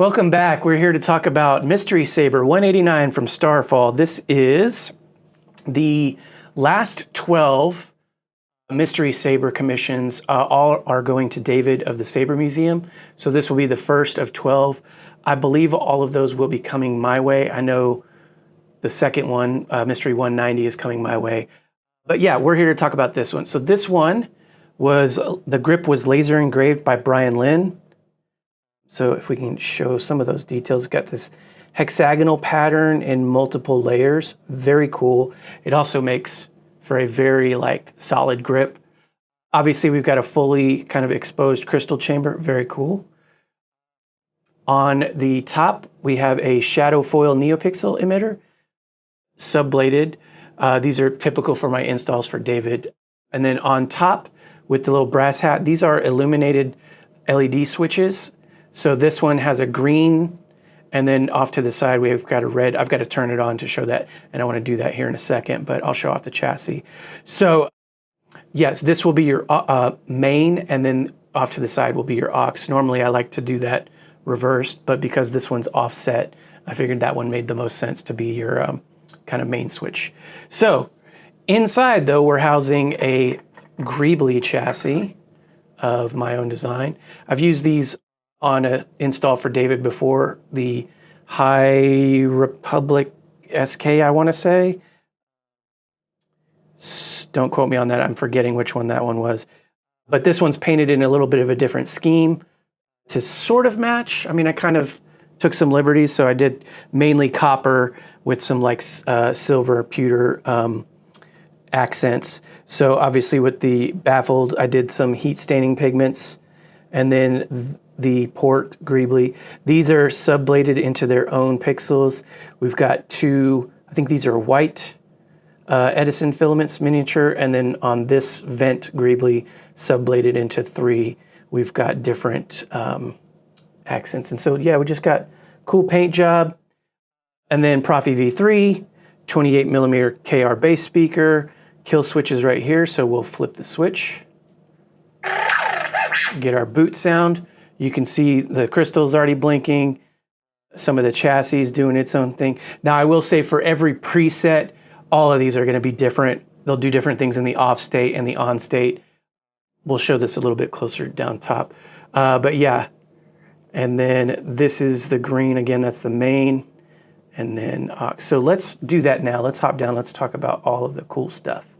Welcome back. We're here to talk about Mystery Saber 189 from Starfall. This is the last 12 Mystery Saber commissions. All are going to David of the Saber Museum. So this will be the first of 12. I believe all of those will be coming my way. I know the second one, Mystery 190, is coming my way. But yeah, we're here to talk about this one. So this one was, the grip was laser engraved by Bryan Lynn. So if we can show some of those details, it's got this hexagonal pattern in multiple layers. Very cool. It also makes for a very solid grip. Obviously we've got a fully kind of exposed crystal chamber. Very cool. On the top, we have a Shadowfoil Neopixel emitter, subbladed. These are typical for my installs for David. And then on top with the little brass hat, these are illuminated LED switches. So this one has a green, and then off to the side we've got a red. I've got to turn it on to show that, and I want to do that here in a second, but I'll show off the chassis. So yes, this will be your main, and then off to the side will be your aux. Normally I like to do that reversed, but because this one's offset, I figured that one made the most sense to be your kind of main switch. So inside though, we're housing a greeblie chassis of my own design. I've used these on an install for David before, the High Republic SK, I want to say. Don't quote me on that, I'm forgetting which one that one was. But this one's painted in a little bit of a different scheme to sort of match. I mean, I kind of took some liberties, so I did mainly copper with some silver pewter accents. So obviously with the baffled, I did some heat staining pigments, and then the port greeblie. These are subbladed into their own pixels. We've got two, I think these are white Edison filaments miniature, and then on this vent greeblie subbladed into 3, we've got different accents. And so yeah, we just got cool paint job. And then Proffie V3, 28mm KR bass speaker, kill switches right here, so we'll flip the switch. Get our boot sound. You can see the crystals already blinking, some of the chassis doing its own thing. Now I will say for every preset, all of these are gonna be different. They'll do different things in the off state and the on state. We'll show this a little bit closer down top. But yeah, and then this is the green, again, that's the main, and then aux. So let's do that now. Let's hop down, let's talk about all of the cool stuff.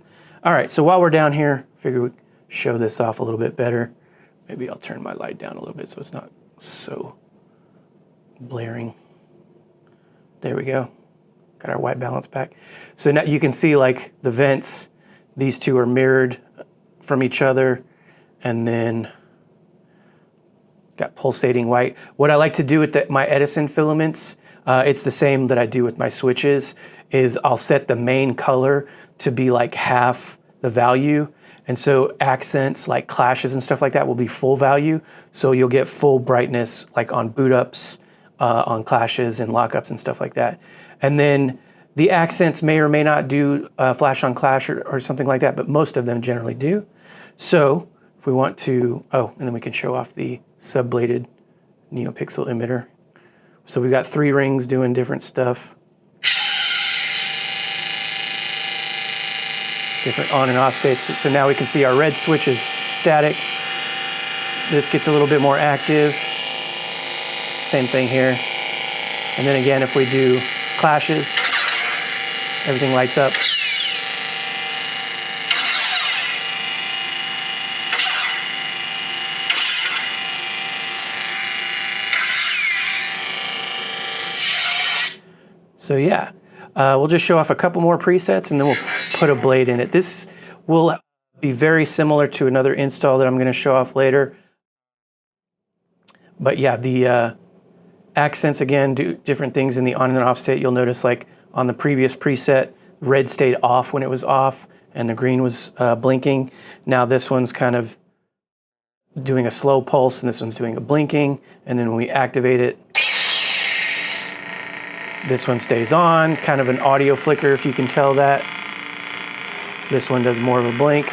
All right, so while we're down here, figure we'd show this off a little bit better. Maybe I'll turn my light down a little bit so it's not so blaring. There we go. Got our white balance back. So now you can see the vents, these two are mirrored from each other, and then got pulsating white. What I like to do with my Edison filaments, it's the same that I do with my switches, is I'll set the main color to be half the value. And so accents like clashes and stuff like that will be full value. So you'll get full brightness on boot ups, on clashes and lockups and stuff like that. And then the accents may or may not do flash on clash or something like that, but most of them generally do. So if we want to, and then we can show off the subbladed Neopixel emitter. So we've got 3 rings doing different stuff. Different on and off states. So now we can see our red switch is static. This gets a little bit more active. Same thing here. And then again, if we do clashes, everything lights up. So yeah. We'll just show off a couple more presets and then we'll put a blade in it. This will be very similar to another install that I'm going to show off later. But yeah, the accents again do different things in the on and off state. You'll notice on the previous preset, red stayed off when it was off and the green was blinking. Now this one's kind of doing a slow pulse and this one's doing a blinking. And then when we activate it, this one stays on, kind of an audio flicker if you can tell that. This one does more of a blink.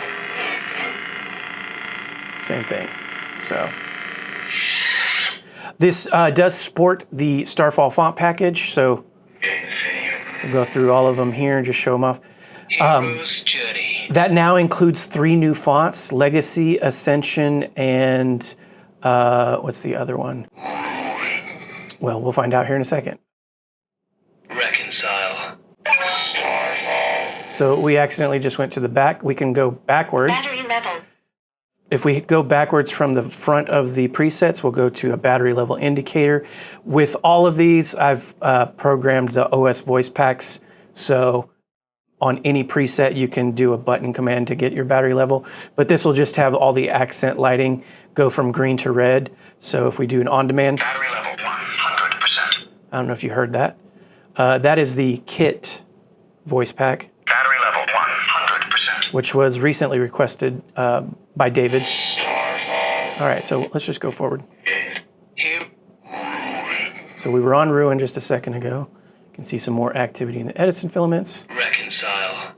Same thing, so. This does sport the Starfall font package, so we'll go through all of them here and just show them off. Hero's Journey. That now includes 3 new fonts, Legacy, Ascension, and what's the other one? Well, we'll find out here in a second. Reconcile. So we accidentally just went to the back. We can go backwards. Battery level. If we go backwards from the front of the presets, we'll go to a battery level indicator. With all of these, I've programmed the OS voice packs. So on any preset, you can do a button command to get your battery level. But this will just have all the accent lighting go from green to red. So if we do an on-demand, Battery level 100%. I don't know if you heard that. That is the kit voice pack, Battery level 100%. which was recently requested by David. All right, so let's just go forward. Here. So we were on Ruin just a second ago. You can see some more activity in the Edison filaments. Reconcile.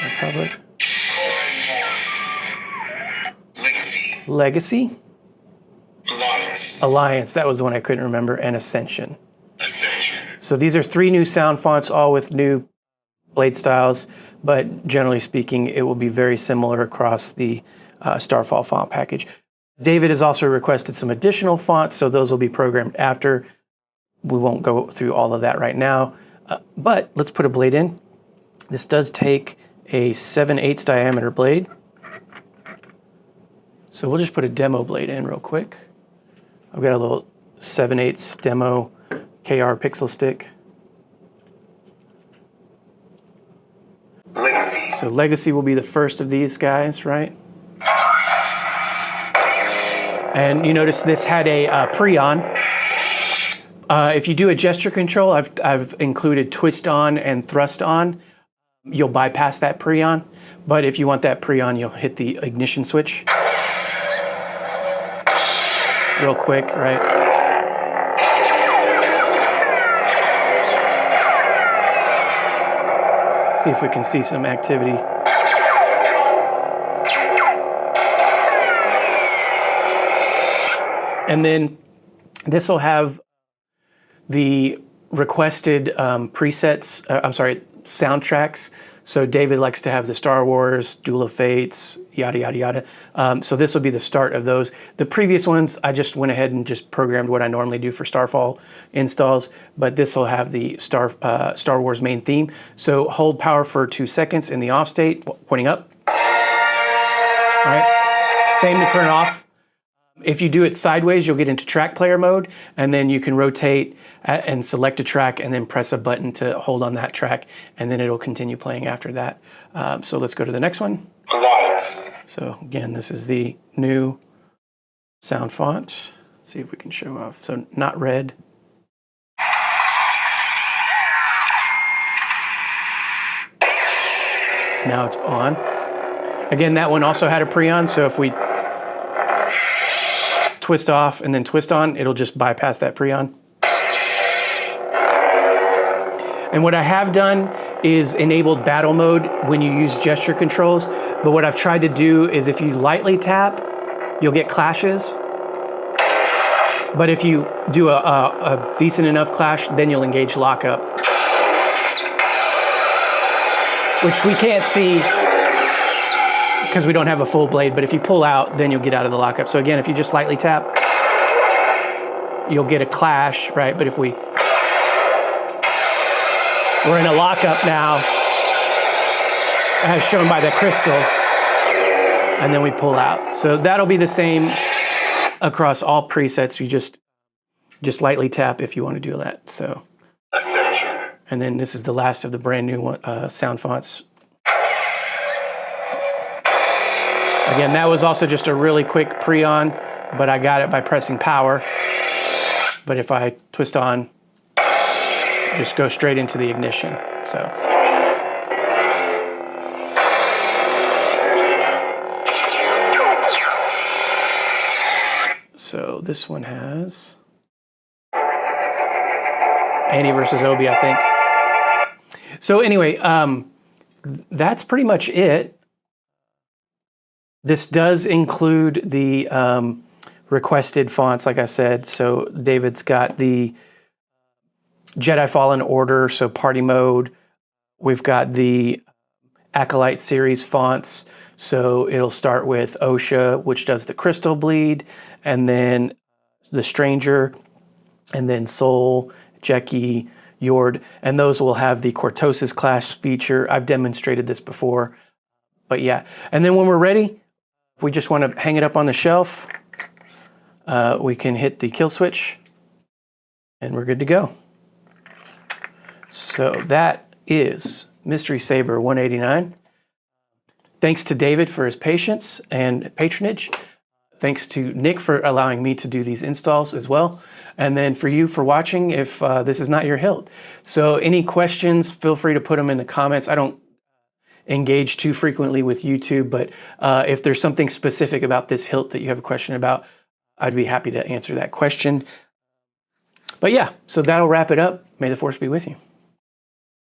Republic. Legacy. Legacy. Alliance. Alliance, that was the one I couldn't remember, and Ascension. Ascension. So these are 3 new sound fonts, all with new blade styles, but generally speaking, it will be very similar across the Starfall font package. David has also requested some additional fonts, so those will be programmed after. We won't go through all of that right now, but let's put a blade in. This does take a 7/8 diameter blade. So we'll just put a demo blade in real quick. I've got a little 7/8 demo KR pixel stick. Legacy. So Legacy will be the first of these guys, right? And you notice this had a pre-on. If you do a gesture control, I've included twist on and thrust on. You'll bypass that pre-on. But if you want that pre-on, you'll hit the ignition switch. Real quick, right? See if we can see some activity. And then this will have the requested soundtracks. So David likes to have the Star Wars, Duel of Fates, yada, yada, yada. So this will be the start of those. The previous ones, I just went ahead and just programmed what I normally do for Starfall installs, but this will have the Star Wars main theme. So hold power for 2 seconds in the off state, pointing up. All right, same to turn off. If you do it sideways, you'll get into track player mode, and then you can rotate and select a track and then press a button to hold on that track, and then it'll continue playing after that. So let's go to the next one. Alliance. So again, this is the new sound font. Let's see if we can show off. So not red. Now it's on. Again, that one also had a pre-on, so if we twist off and then twist on, it'll just bypass that pre-on. And what I have done is enabled battle mode when you use gesture controls. But what I've tried to do is if you lightly tap, you'll get clashes. But if you do a decent enough clash, then you'll engage lockup. Which we can't see because we don't have a full blade, but if you pull out, then you'll get out of the lockup. So again, if you just lightly tap, you'll get a clash, right? But if we're in a lockup now, as shown by the crystal, and then we pull out. So that'll be the same across all presets. You just lightly tap if you want to do that. So, and then this is the last of the brand new one, sound fonts. Again, that was also just a really quick pre-on, but I got it by pressing power. But if I twist on, just go straight into the ignition. So this one has Annie versus Obi, I think. So anyway, that's pretty much it. This does include the requested fonts, like I said. So David's got the Jedi Fallen Order, so party mode. We've got the Acolyte series fonts. So it'll start with OSHA, which does the crystal bleed, and then the Stranger, and then Soul, Jeki, Yord, and those will have the Cortosis class feature. I've demonstrated this before, but yeah. And then when we're ready, if we just want to hang it up on the shelf, we can hit the kill switch, and we're good to go. So that is Mystery Saber 189. Thanks to David for his patience and patronage. Thanks to Nick for allowing me to do these installs as well. And then for you for watching if this is not your hilt. So any questions, feel free to put them in the comments. I don't engage too frequently with YouTube, but if there's something specific about this hilt that you have a question about, I'd be happy to answer that question. But yeah, so that'll wrap it up. May the Force be with you.